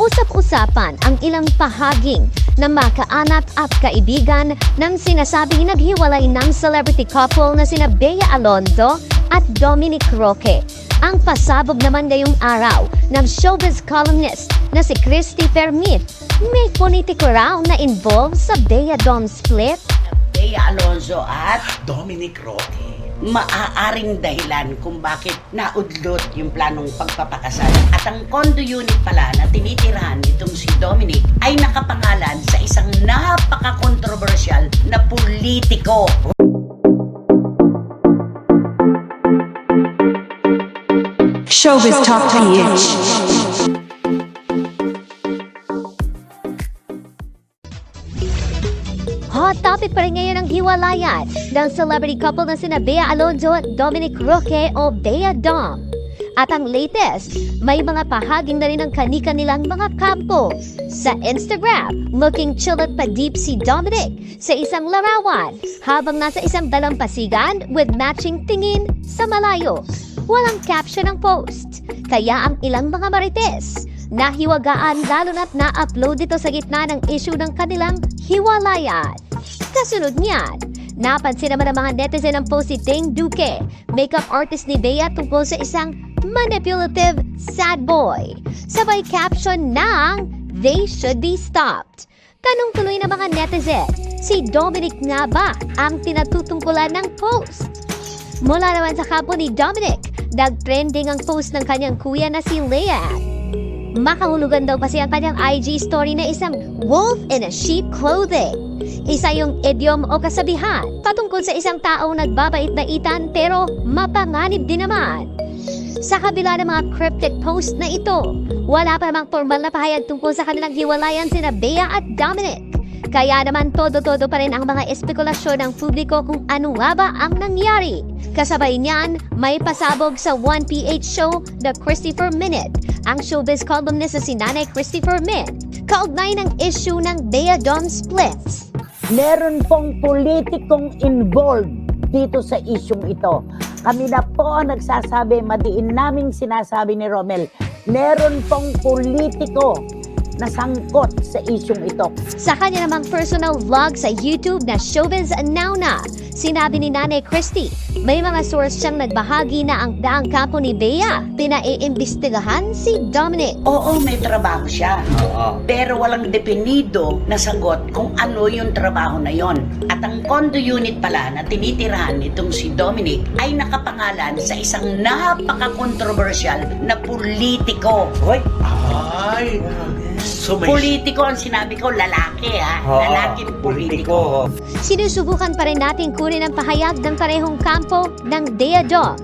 Usap-usapan ang ilang pahaging na makaanak at kaibigan ng sinasabing naghiwalay ng celebrity couple na sina Bea Alonzo at Dominic Roque. Ang pasabog naman ngayong araw ng showbiz columnist na si Christy Fermin. May politiko raw na involved sa Bea-Dom split. Bea Alonzo at Dominic Roque. maaaring dahilan kung bakit naudlot yung planong pagpapakasal. At ang condo unit pala na tinitirahan nitong si Dominic ay nakapangalan sa isang napaka-controversial na politiko. Showbiz Talk PH. Hot topic pa rin ngayon ang hiwalayan ng celebrity couple na sina Bea Alonzo at Dominic Roque o Bea-Dom. At ang latest, may mga pahaging na rin ng kani-kanilang mga kampo. Sa Instagram, looking chill at pa-deep si Dominic sa isang larawan habang nasa isang dalampasigan with matching tingin sa malayo. Walang caption ang post, kaya ang ilang mga marites nahiwagaan lalo na't na-upload ito sa gitna ng issue ng kanilang hiwalayan. Kasunod niyan, napansin naman ng mga netizen ang post ni Dane Duque, makeup artist ni Bea tungkol sa isang manipulative sad boy. Sabay caption ng "They should be stopped." Tanong tuloy ng mga netizen, si Dominic nga ba ang pinatutungkulan ng post? Mula naman sa kampo ni Dominic, nag-trending ang post ng kanyang kuya na si Leanne. Makahulugan daw kasi ang kanyang IG story na isang wolf in a sheep clothing. Isa yung idiom o kasabihan patungkol sa isang taong nagbabait-baitan pero mapanganib din naman. Sa kabila ng mga cryptic post na ito, wala pa namang formal na pahayag tungkol sa kanilang hiwalayan sina Bea at Dominic. Kaya naman todo-todo pa rin ang mga espekulasyon ng publiko kung ano nga ba ang nangyari. Kasabay niyan, may pasabog sa 1PH show, The Christopher Minute, ang showbiz columnist na si Nanay Christopher Min, kaugnay ng issue ng Bea-Dom splits. Meron pong politikong involved dito sa isyong ito. Kami na po ang nagsasabi, madiin naming sinasabi ni Romel, meron pong politiko na sangkot sa isyong ito. Sa kanya namang personal vlog sa YouTube na Showbiz Now Na, sinabi ni Nanay Christy, may mga source siyang nagbahagi na ang daang kampo ni Bea, pinaiimbestigahan si Dominic. Oo, may trabaho siya. Pero walang definido na sagot kung ano yung trabaho na yon. At ang condo unit pala na tinitirahan nitong si Dominic ay nakapangalan sa isang napaka-controversial na politiko. Hoy! Ay! So may... Politiko ang sinabi ko, lalaki ha. Lalaking politiko. Sinusubukan pa rin natin kunin ang pahayag ng parehong kampo ng Bea-Dom.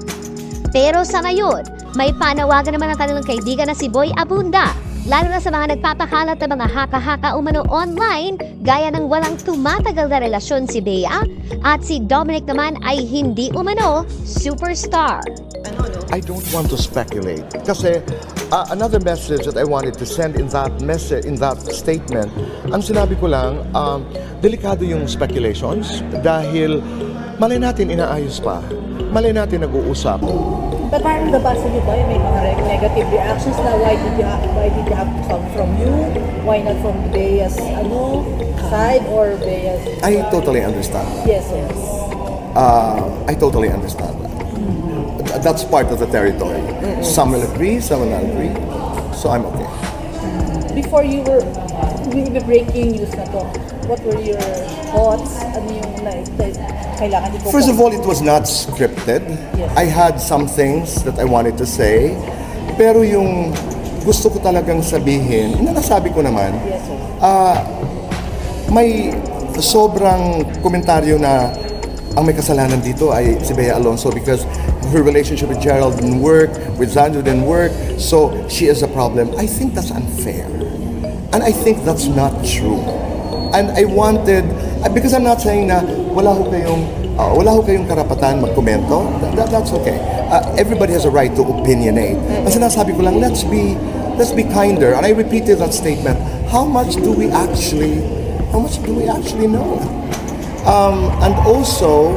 Pero sa ngayon, may panawagan naman ang kanilang kaibigan na si Boy Abunda, lalo na sa mga nagpapakalat ng mga haka-haka umano online, gaya ng walang tumatagal na relasyon si Bea at si Dominic naman ay hindi umano superstar. I don't want to speculate kasi another message that I wanted to send in that message, in that statement, ang sinabi ko lang, delikado yung speculations dahil malay natin inaayos pa, malay natin nag-uusap. But parang nabasa niyo ba yung may mga negative reactions na why did you have to come from you? Why not from Bea's side or Bea's I totally understand. Yes. I totally understand that. That's part of the territory. Some will agree, some will not agree. So I'm okay. Before you were with the breaking news na to, what were your thoughts? Ano yung kailangan niyo po? First of all, it was not scripted. Yes. I had some things that I wanted to say. Pero yung gusto ko talagang sabihin, nasabi ko naman, Yes, sir. may sobrang komentaryo na ang may kasalanan dito ay si Bea Alonzo because her relationship with Gerald didn't work, with Xander didn't work, so she is a problem. I think that's unfair. And I think that's not true. And I wanted, because I'm not saying na wala ho kayong karapatan magkomento, that's okay. Everybody has a right to opinionate. Ang sinasabi ko lang, let's be kinder. And I repeated that statement. How much do we actually know? And also,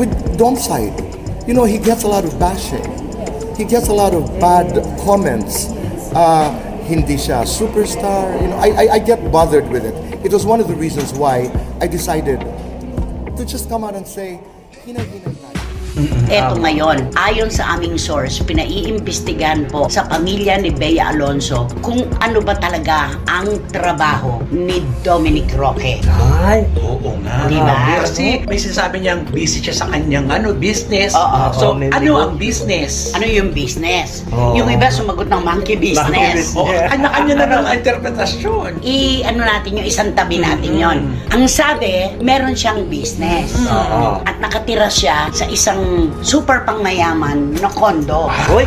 with Dom's side, you know, he gets a lot of bashing. He gets a lot of bad comments. Hindi siya superstar. You know, I get bothered with it. It was one of the reasons why I decided to just come out and say, hinay-hinay tayo. Eto ngayon, ayon sa aming source, pinaiimbestigahan po sa pamilya ni Bea Alonzo kung ano ba talaga ang trabaho ni Dominic Roque. Ay, oo nga. Di ba? Kasi may sinasabi niyang busy siya sa kanyang business. Oo. So, may ano ligo. ang business? Ano yung business? Oo. Yung iba sumagot ng monkey business. Oo, kanya-kanya na ng interpretasyon. Ano natin yung isang tabi natin yon. Ang sabi, meron siyang business. Oo. At nakatira siya sa isang super pangmayaman na kondo. Hoy!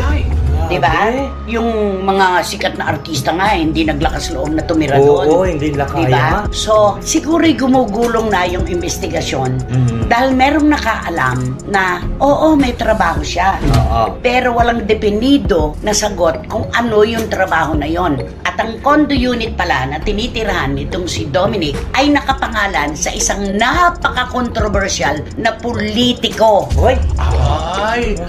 Di ba? Yung mga sikat na artista nga, hindi naglakas loob na tumira Oo, doon. hindi na Di kaya. ba? So, siguro'y gumugulong na yung investigasyon dahil merong nakaalam na, oo, may trabaho siya. Oo. Pero walang definido na sagot kung ano yung trabaho na yon. At ang condo unit pala na tinitirahan nitong si Dominic ay nakapangalan sa isang napaka-controversial na politiko. Hoy! Ay,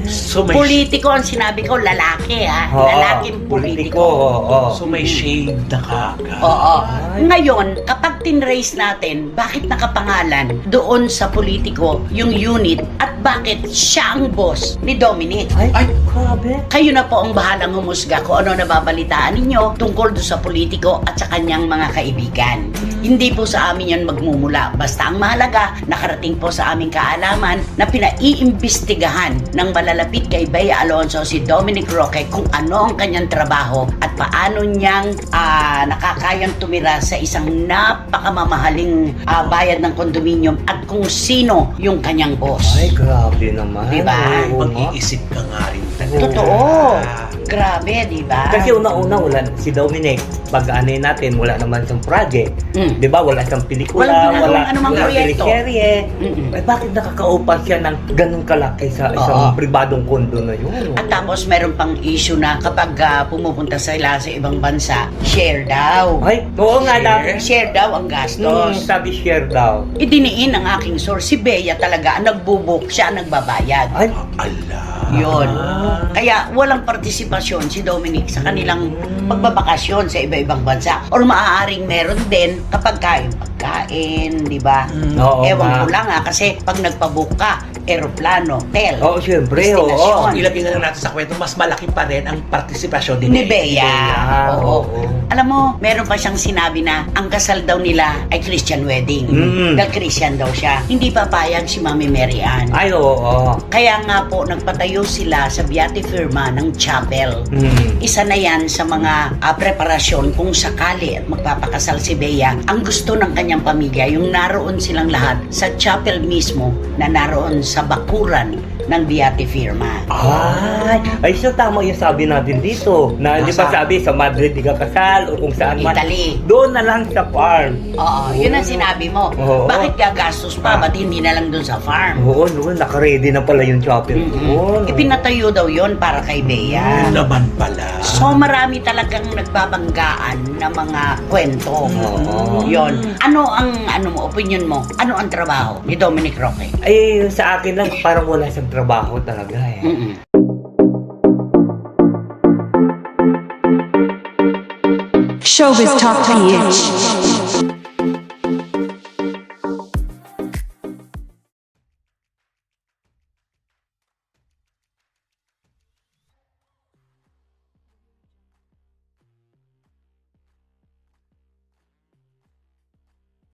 so may Politiko ang sinabi ko, lalaki ha. Oo, Lalaking politiko. oo. so may shade na kagad. Oo. Ngayon, kapag tinrace natin, bakit nakapangalan doon sa politiko yung unit at bakit siya ang boss ni Dominic? Ay, grabe. Kayo na po ang bahalang humusga kung ano nababalitaan ninyo tungkol doon sa politiko at sa kanyang mga kaibigan. Hindi po sa amin yan magmumula. Basta ang mahalaga, nakarating po sa aming kaalaman na pinaiimbestigahan ng malalapit kay Bea Alonzo si Dominic Roque kung ano ang kanyang trabaho at paano niyang nakakayang tumira sa isang napakamamahaling bayad ng kondominium at kung sino yung kanyang boss. Ay, grabe naman. Diba? Oo nga. Mag-iisip ka nga rin talaga. Totoo. Grabe, di ba? Kasi una-una, wala si Dominic, pag-aanay natin, wala naman siyang project. Mm. Di ba? Wala siyang pelikula, Walang ginagawang anumang proyekto. teleserye. Mm-mm. Eh, bakit nakakaupan siya ng ganun kalaki sa isang Oo. pribadong kondo na yun? At tapos meron pang issue na kapag pumupunta sila sa ibang bansa, share daw. Ay, oo nga na. Share daw ang gastos. Sabi share daw. Idiniin ng aking source, si Bea talaga ang nagbubuk, siya ang nagbabayad. Ay, Ala. Yun. Kaya walang partisipasyon si Dominic sa kanilang pagbabakasyon sa iba-ibang bansa. Or maaaring meron din kapag kain pagkain, di ba? oo Ewan nga. ko lang kasi pag nagpabook ka, aeroplano, hotel, Oo, syempre, destinasyon. oo. Ilagay na lang natin sa kwento, mas malaki pa rin ang partisipasyon Ni Bea. Oo. oo. Alam mo, meron pa siyang sinabi na ang kasal daw nila ay Christian wedding. Dahil Christian daw siya. Hindi papayag si Mami Mary Ann. Ay, oo. Kaya nga po, nagpatayo sila sa Beati Firma ng chapel. Isa na yan sa mga preparasyon kung sakali at magpapakasal si Bea. Ang gusto ng kanyang pamilya, yung naroon silang lahat sa chapel mismo na naroon sa bakuran ng Beati Firma. Ay, so tama yung sabi natin dito. Na, di ba sabi, sa Madrid di ka kasal o kung saan man. Italy. Doon na lang sa farm. Oo, yun ang sinabi mo. Oo. Bakit gagastos pa? Ba't hindi na lang doon sa farm? Oo, noon, nakaready na pala yung chapel. Oo. Ipinatayo daw yon para kay Bea. Naman pala. So marami talagang nagbabanggaan na mga kwento. Oo. Yon. Ano ang opinion mo? Ano ang trabaho ni Dominic Roque? Ay, sa akin lang, parang wala siyang trabaho talaga eh. Mm-mm. Showbiz Talk PH.